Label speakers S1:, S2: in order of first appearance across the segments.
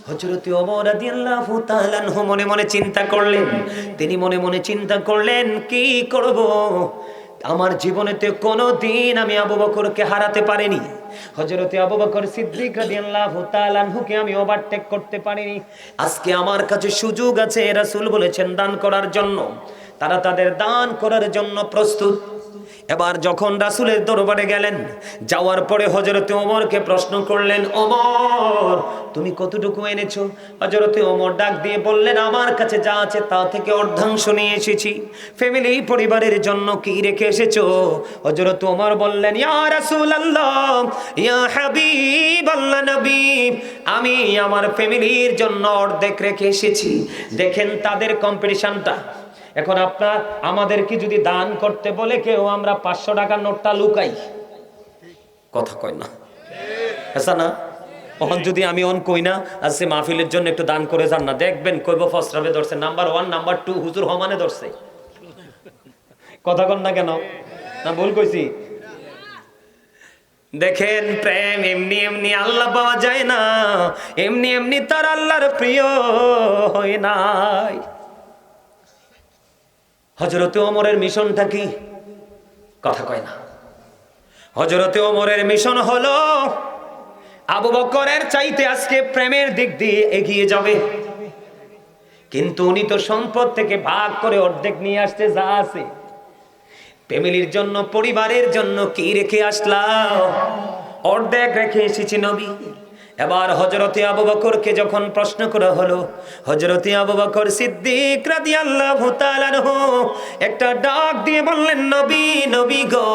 S1: হযরত ওমর রাদিয়াল্লাহু তাআলা আনহু মনে মনে চিন্তা করলেন, তিনি মনে মনে চিন্তা করলেন কি করব, আমার জীবনেতে কোনোদিন আমি আবু বকরকে হারাতে পারিনি। হযরতে আবু বকর সিদ্দিক রাদিয়াল্লাহু তাআলা আনহুকে আমি ওভারটেক করতে পারিনি। আজকে আমার কাছে সুযোগ আছে, রাসূল বলেছেন দান করার জন্য। তারা তাদের দান করার জন্য প্রস্তুত। এবার যখন রাসূলের দরবারে গেলেন, যাওয়ার পরে হযরতে ওমরকে প্রশ্ন করলেন, ওমর তুমি কতটুকু এনেছো? হযরতে ওমর ডাক দিয়ে বললেন, আমার কাছে যা আছে তা থেকে অর্ধাংশ নিয়ে এসেছি। ফ্যামিলি পরিবারের জন্য কি রেখে এসেছো? হযরত ওমর বললেন, ইয়া রাসূলুল্লাহ, ইয়া হাবিবাল্লাহ নবী, আমি আমার ফ্যামিলির জন্য অর্ধেক রেখে এসেছি। দেখেন তাদের কম্পিটিশনটা। এখন আপনার আমাদেরকে যদি দান করতে বলে কেউ, আমরা 500 টাকার নোটটা লুকাই, কথা কয় না, আচ্ছা না? তখন যদি আমি অন কই না আজকে মাহফিলের জন্য একটু দান করে যান না, দেখবেন কইব ফসরাবে ধরছে, নাম্বার 1 নাম্বার 2 হুজুর হমানে ধরছে, কথা কন না কেন? না ভুল কইছি? দেখেন প্রেম এমনি এমনি আল্লাহ পাওয়া যায় না, এমনি এমনি তার আল্লাহর প্রিয় হয় নাই। হযরতে ওমরের মিশনটা কি? কথা কয় না। হযরতে ওমরের মিশন হলো আবু বকরের চাইতে আজকে প্রেমের দিক দিয়ে এগিয়ে যাবে। কিন্তু উনি তো সম্পদ থেকে ভাগ করে অর্ধেক নিয়ে আসতে যা আছে, ফ্যামিলির জন্য পরিবারের জন্য কি রেখে আসলাম? অর্ধেক রেখে এসেছি নবী। এবার হযরতে আবু বকরকে যখন প্রশ্ন করা হলো, হযরতে আবু বকর সিদ্দিক রাদিয়াল্লাহু তাআলা আনহু একটা ডাক দিয়ে বললেন, নবী নবী গো,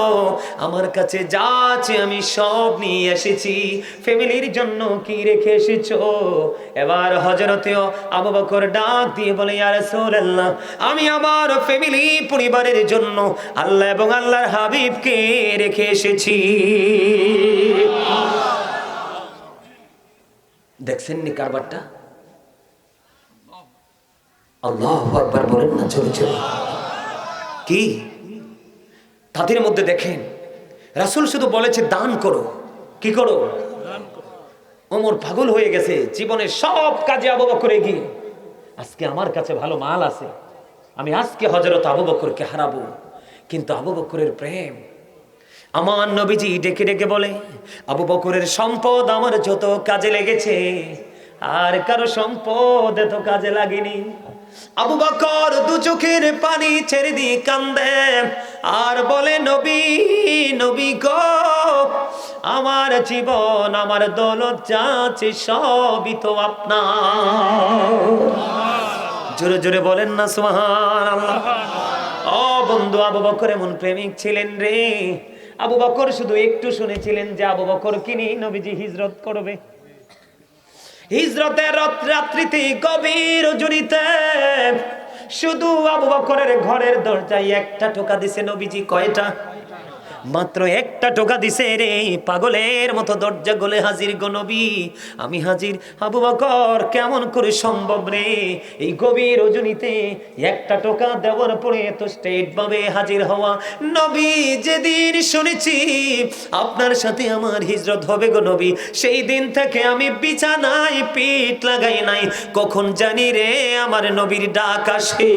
S1: আমার কাছে যা আছে আমি সব নিয়ে এসেছি, ফ্যামিলির জন্য কি রেখে এসেছো? এবার হযরতে আবু বকর ডাক দিয়ে বলে, ইয়া রাসূলুল্লাহ, আমি আমার ফ্যামিলি পরিবারের জন্য আল্লাহ এবং আল্লাহর হাবিবকে রেখে এসেছি। দেখছেন নি কারবারটা? আল্লাহু আকবার বলেন না জোরে জোরে। কি তাদের মধ্যে দেখেন, রাসূল শুধু বলেছে দান করো, কি করো? ওমর পাগল হয়ে গেছে, জীবনের সব কাজে আবু বকর এগিয়ে। আজকে আমার কাছে ভালো মাল আছে, আমি আজকে হযরত আবু বকরকে হারাবো। কিন্তু আবু বকরের প্রেম, আমার নবীজি ডেকে ডেকে বলে, আবু বকরের সম্পদ আমার যত কাজে লেগেছে, আর কারো সম্পদ এত কাজে লাগেনি। আবু বকর দু চোখের পানি ছেড়ে দিয়ে কান্দে আর বলে, নবী নবী গো, আমার জীবন আমার দৌলত যা আছে সবই তো আপনার। জোরে জোরে বলেন না সুবহানাল্লাহ। ও বন্ধু, আবু বকর এমন প্রেমিক ছিলেন রে। আবু বকর শুধু একটু শুনেছিলেন যে আবু বকর কিনি নবীজি হিজরত করবে। হিজরতের রাত্রিতে গভীর রজনীতে শুধু আবু বকরের ঘরের দরজায় একটা টোকা দিছে নবীজি। কয়টা? মাত্র একটা টোকা দিছে রে। পাগলের মতো দরজা গলে হাজির গো নবী, আমি হাজির। আবু বকর কেমন করে সম্ভব রে এই গভীর রজনীতে একটা টোকা দেওয়ার পরে এত স্ট্রেট ভাবে হাজির হওয়া? নবী, যেদিন শুনেছি আপনার সাথে আমার হিজরত হবে গো নবী, সেই দিন থেকে আমি বিছানায় পিঠ লাগাই নাই। কখন জানি রে আমার নবীর ডাক আসে।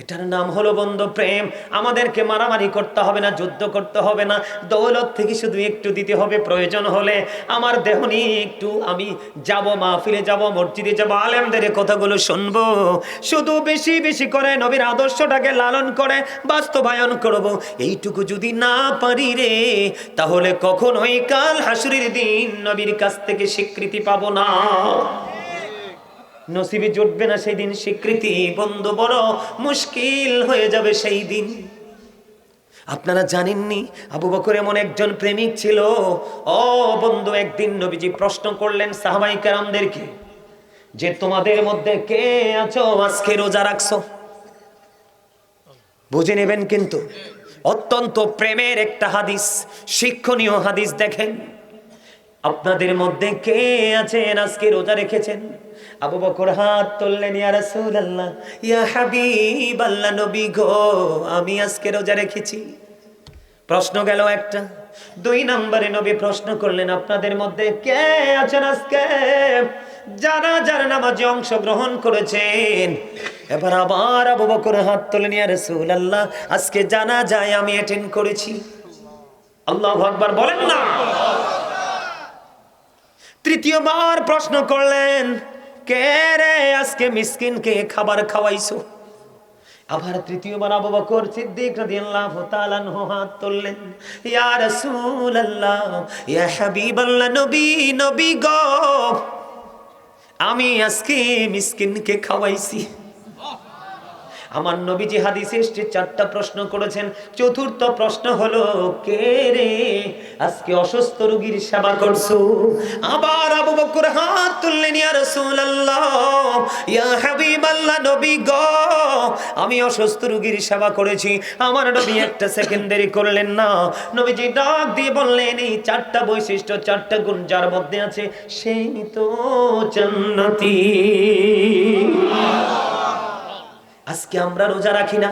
S1: এটার নাম হলো বন্ধু প্রেম। আমাদেরকে মারামারি করতে হবে না, যুদ্ধ করতে হবে না, দৌলত থেকে শুধু একটু দিতে হবে। প্রয়োজন হলে আমার দেহ নিয়ে একটু আমি যাব, মাহফিলে যাব, মসজিদে যাব, আলেমদের কথাগুলো শুনবো। শুধু বেশি বেশি করে নবীর আদর্শটাকে লালন করে বাস্তবায়ন করব। এইটুকু যদি না পারি রে, তাহলে কখনোই কাল হাসরের দিন নবীর কাছ থেকে স্বীকৃতি পাবো না, নসিবে জুটবে না সেই দিন স্বীকৃতি। বন্ধু, বড় মুশকিল হয়ে যাবে সেই দিন। আপনারা জানেননি আবু বকর এমন একজন প্রেমিক ছিল। ও বন্ধু, একদিন নবীজি প্রশ্ন করলেন সাহাবায়ে কেরামদেরকে যে তোমাদের মধ্যে কে আছো আজকে রোজা রাখছো? বুঝে নেবেন কিন্তু অত্যন্ত প্রেমের একটা হাদিস, শিক্ষণীয় হাদিস। দেখেন, আপনাদের মধ্যে কে আছেন আজকে রোজা রেখেছেন? আবু বকর হাত তুললেন, ইয়া রাসূলুল্লাহ, ইয়া হাবিবাল্লাহ নবী গো, আমি আজকে রোজা রেখেছি। প্রশ্ন গেল একটা, 2 নম্বরে নবী প্রশ্ন করলেন, আপনাদের মধ্যে কে আছেন আজকে জানাজার নামাজে অংশগ্রহণ করেছেন? এবার আবার আবু বকর হাত তুলেন, ইয়া রাসূলুল্লাহ, আজকে জানাজায় আমি অ্যাটেন্ড করেছি। আল্লাহু আকবার বলেন না। তৃতীয়বার প্রশ্ন করলেন, কে রে আজকে মিসকিনকে খাবার খাওয়াইছো? আবার তৃতীয়বার আবু বকর সিদ্দিক রাদিয়াল্লাহু তাআলা আনহু হাত তুললেন, ইয়া রাসূলুল্লাহ, ইয়া হাবিবাল্লাহ, নবী গো, আমি আজকে মিসকিনকে খাওয়াইছি। আমার নবীজি হাদিসে এসেছে 4টা প্রশ্ন করেছেন। চতুর্থ প্রশ্ন হলো, কে রে আজকে অসুস্থ রোগীর সেবা করছো? আবার আবু বকর হাত তুললেন, ইয়া রাসূলুল্লাহ, ইয়া হাবিবাল্লাহ, নবী গো, আমি অসুস্থ রোগীর সেবা করেছি। আমার নবী একটা সেকেন্ড দেরি করলেন না, নবীজি ডাক দিয়ে বললেন, এই 4টা বৈশিষ্ট্য, 4টা গুণ যার মধ্যে আছে সেই তো জান্নাতি। আজকে আমরা রোজা রাখি না।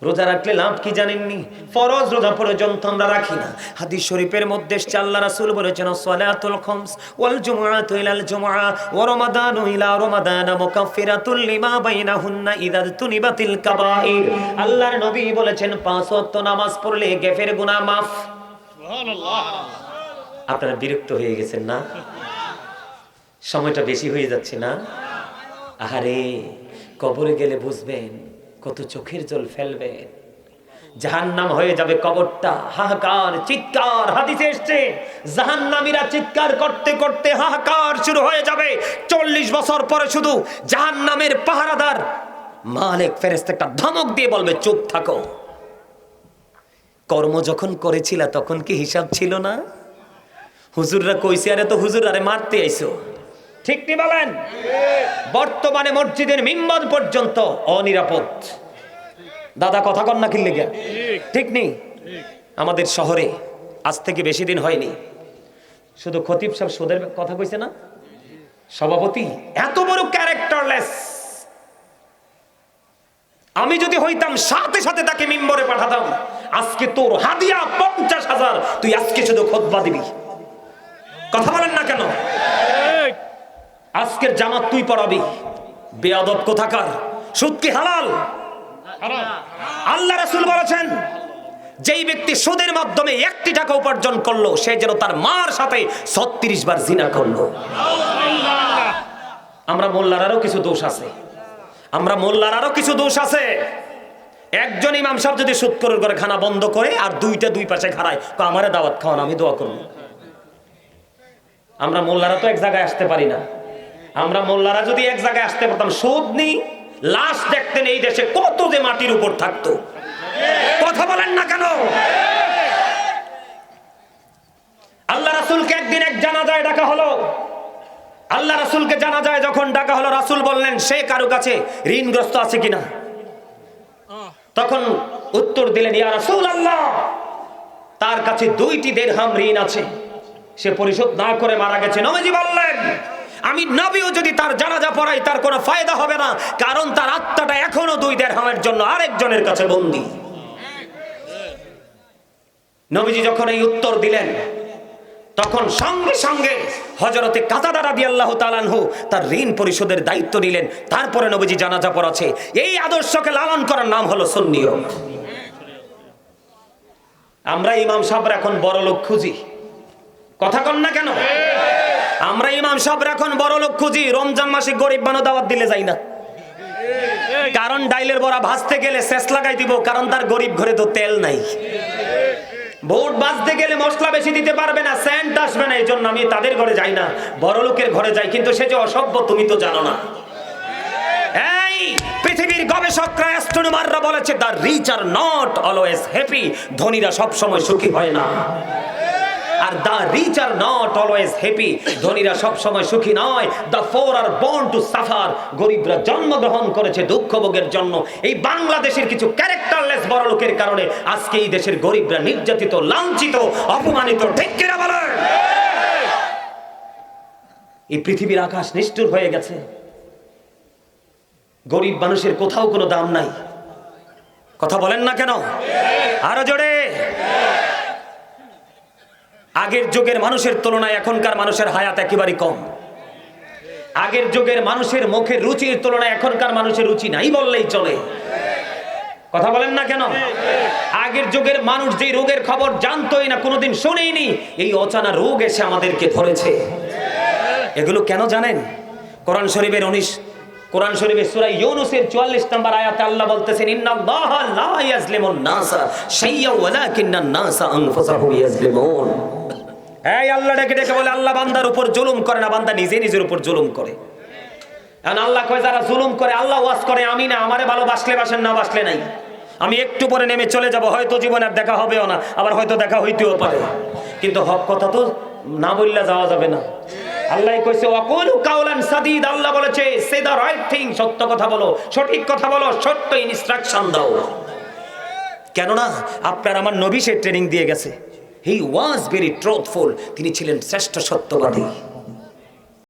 S1: রোজা রাখলে লাভ কি জানেননি? ফরজ রোজা পর্যন্ত আমরা রাখি না। হাদিস শরীফের মধ্যে আল্লাহ রাসূল বলেছেন, সালাতুল খামস ওয়াল জুমআতু ইলাল জুমআ ওয়া রমাদানু ইলা রমাদান মুকাফফিরাতুল লিমা বাইনাহুন্না ইযা তুনিবাতিল কাবাইর। আল্লাহর নবী বলেছেন, 5 ওয়াক্ত নামাজ পড়লে গেফের গুনাহ মাফ। সুবহানাল্লাহ। আপনারা বিরক্ত হয়ে গেছেন না? সময়টা বেশি হয়ে যাচ্ছে না? আহারে, কবরে গেলে বুঝবেন কত চোখের জল ফেলবেন। জাহান্নাম হয়ে যাবে কবরটা, হাহাকার, চিৎকার। হাদিসে এসেছে, জাহান্নামীরা চিৎকার করতে করতে হাহাকার শুরু হয়ে যাবে। 40 বছর পরে শুধু জাহান্নামের পাহারাদার মালিক ফেরেশতা একটা ধমক দিয়ে বলবে, চুপ থাকো। কর্ম যখন করেছিল তখন কি হিসাব ছিল না? হুজুররা কইছে, আরে তো হুজুর আরে মারতে আইছো। ঠিক নি বলেন? বর্তমানে মসজিদের মিম্বর পর্যন্ত অনিরাপদ। দাদা কথা কন না কি লেগে? ঠিক নেই? আমাদের শহরে আজ থেকে বেশি দিন হয়নি, শুধু খতিব সাহেব সুদের কথা কইছে না, সভাপতি এত বড় ক্যারেক্টারলেস। আমি যদি হইতাম সাথে সাথে তাকে মিম্বরে পাঠাতাম, আজকে তোর হাদিয়া 50,000, তুই আজকে শুধু খুতবা দিবি। কথা বলেন না কেন? আজকের জামাত তুই পড়াবি। বেয়াদব কোথাকার। সুদ কি হালাল? আল্লাহ রাসূল বলেছেন, যেই ব্যক্তি সুদের মাধ্যমে 1 টাকা উপার্জন করলো, সে যেন তার মার সাথে 36 বার জিনা করলো। আমরা মোল্লারারও কিছু দোষ আছে। একজন ইমাম সাহেব যদি সুদখোরের ঘরে খানা বন্ধ করে আর 2টা 2 পাশে খাড়ায়, আমারে দাওয়াত খাওয়ান, আমি দোয়া করব। আমরা মোল্লারা তো এক জায়গায় আসতে পারি না। আমরা মোল্লারা যদি এক জায়গায় আসতে পারতাম, সুদ নি লাশ দেখতেন এই দেশে কত যে মাটির উপর থাকতো। কথা বলেন না কেন? আল্লাহ রাসূলকে একদিন এক জানাজায় ডাকা হলো। আল্লাহ রাসূলকে জানাজায় যখন ডাকা হলো, রাসূল বললেন, সে কারো কাছে ঋণগ্রস্ত আছে কিনা? তখন উত্তর দিলেন, ইয়া রাসূলুল্লাহ, তার কাছে 2টি দিরহাম ঋণ আছে, সে পরিশোধ না করে মারা গেছে। নবীজি বললেন, আমি নবীও যদি তার জানাজা পড়াই তার কোনো ফায়দা হবে না, কারণ তার আত্মাটা এখনো 2 দিরহামের জন্য আরেকজনের কাছে বন্দী। নবীজি যখন এই উত্তর দিলেন, তখন সঙ্গে সঙ্গে হযরতে কাতাদা রাদিয়াল্লাহু তাআলা আনহু তার ঋণ পরিশোধের দায়িত্ব নিলেন। তারপরে নবীজি জানাজা পড়াচ্ছে। এই আদর্শকে লালন করার নাম হলো সুন্নিয়ত। আমরা ইমাম সাহেবরা এখন বড় লোক খুঁজি। কথা কন না কেন? আমরা ইমাম সাহেবরা এখন বড় লোক খুঁজি। রমজান মাসে গরিব মানুষ দাওয়াত দিলে যাই না, কারণ ডাইলের বড়া ভাজতে গেলে শেষ লাগাই দিব, কারণ তার গরিব ঘরে তো তেল নাই। ভোট বাজতে গেলে মশলা বেশি দিতে পারবে না, সেন্ট আসবে না, এই জন্য আমি তাদের ঘরে যাই না, বড় লোকের ঘরে যাই। কিন্তু সে যে অসভ্য তুমি তো জানো না। এই পৃথিবীর গবেষকরা, অ্যাস্ট্রোনমাররা বলেছে, the rich are not always happy. ধনীরা সব সময় সুখী হয় না। আর the rich are not always happy, ধনীরা সব সময় সুখী নয়। The poor are born to suffer, গরিবরা জন্মগ্রহণ করেছে দুঃখ ভোগের জন্য। এই বাংলাদেশের কিছু ক্যারেক্টারলেস বড় লোকের কারণে আজকে এই দেশের গরিবরা নির্যাতিত, লাঞ্ছিত, অপমানিত। ঠিক কিনা বলেন? এই পৃথিবীর আকাশ নিষ্ঠুর হয়ে গেছে। গরিব মানুষের কোথাও কোনো দাম নাই। কথা বলেন না কেন? আরো জোরে। আগের যুগের মানুষের তুলনায় এখনকার মানুষের হায়াত একেবারে কম। আগের যুগের মানুষের মুখের রুচির তুলনায় এখনকার মানুষের রুচি নাই বললেই চলে। কথা বলেন না কেন? আগের যুগের মানুষ যে রোগের খবর জানতোই না, কোনোদিন শুনেইনি, এই অজানা রোগ এসে আমাদেরকে ধরেছে। এগুলো কেন জানেন? কোরআন শরীফের কোরআন শরীফের সূরা ইউনূসের 44 নম্বর আয়াতে আল্লাহ বলতেছেন, ইন্নাল্লাহা লা ইয়াজলিমুন নাসা শাইয়্যান ওয়ালাকিন্নান নাসা আনফুসাহুম ইয়াজলিমুন। এই আল্লাহ ডেকে ডেকে বলে আল্লাহ বান্দার উপর জুলুম করে না, বান্দা নিজে নিজের উপর জুলুম করে। এখন আল্লাহ কয় যারা জুলুম করে, আল্লাহ ওয়াজ করে আমি না, আমারে ভালোবাসলে বাসেন, না বাসলে নাই। আমি একটু পরে নেমে চলে যাব, হয়তো জীবনে আর দেখা হবেও না, আবার হয়তো দেখা হইতেও পারে, কিন্তু হক কথা তো না বললে যাওয়া যাবে না। আল্লাহ কইছে ওয়াকুলু কাওলান সাদীদ, আল্লাহ বলেছে সে দা রাইট থিং, সত্য কথা বলো, সঠিক কথা বলো, সত্য ইনস্ট্রাকশন দাও। কেননা আপনার আমার নবী সে ট্রেনিং দিয়ে গেছে। হি ওয়াজ ভেরি ট্রুথফুল, তিনি ছিলেন শ্রেষ্ঠ সত্যবাদী।